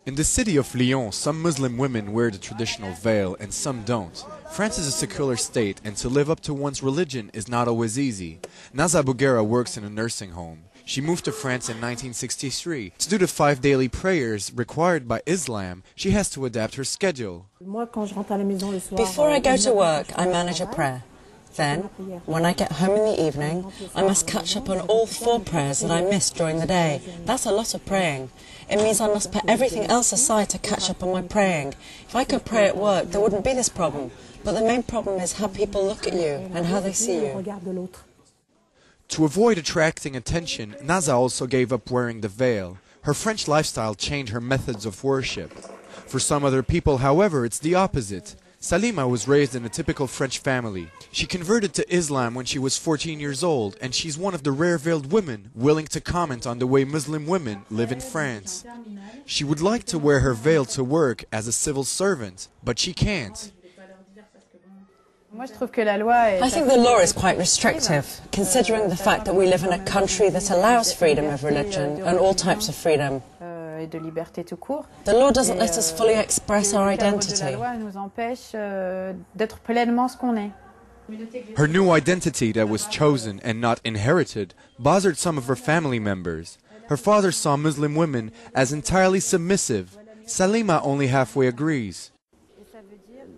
In the city of Lyon, some Muslim women wear the traditional veil and some don't. France is a secular state, and to live up to one's religion is not always easy. Naza Bouguera works in a nursing home. She moved to France in 1963. To do the 5 daily prayers required by Islam, she has to adapt her schedule. Before I go to work, I manage a prayer. Then, when I get home in the evening, I must catch up on all 4 prayers that I missed during the day. That's a lot of praying. It means I must put everything else aside to catch up on my praying. If I could pray at work, there wouldn't be this problem. But the main problem is how people look at you and how they see you. To avoid attracting attention, Naza also gave up wearing the veil. Her French lifestyle changed her methods of worship. For some other people, however, it's the opposite. Salima was raised in a typical French family. She converted to Islam when she was 14 years old, and she's one of the rare veiled women willing to comment on the way Muslim women live in France. She would like to wear her veil to work as a civil servant, but she can't. I think the law is quite restrictive, considering the fact that we live in a country that allows freedom of religion and all types of freedom. The law doesn't let us fully express our identity. Her new identity that was chosen and not inherited bothered some of her family members. Her father saw Muslim women as entirely submissive. Salima only halfway agrees.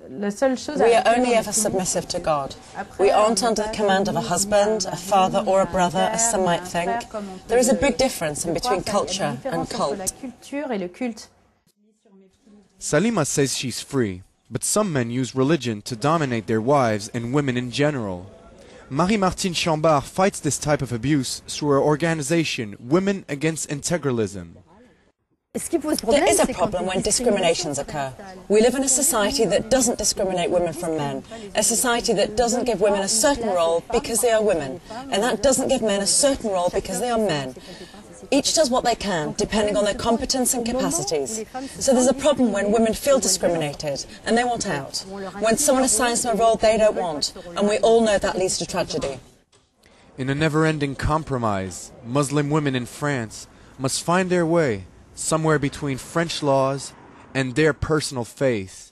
We are only ever submissive to God. We aren't under the command of a husband, a father or a brother, as some might think. There is a big difference in between culture and cult. Salima says she's free, but some men use religion to dominate their wives and women in general. Marie-Martine Chambard fights this type of abuse through her organization, Women Against Integralism. There is a problem when discriminations occur. We live in a society that doesn't discriminate women from men, a society that doesn't give women a certain role because they are women, and that doesn't give men a certain role because they are men. Each does what they can, depending on their competence and capacities. So there's a problem when women feel discriminated, and they want out. When someone assigns them a role they don't want, and we all know that leads to tragedy. In a never-ending compromise, Muslim women in France must find their way somewhere between French laws and their personal faith.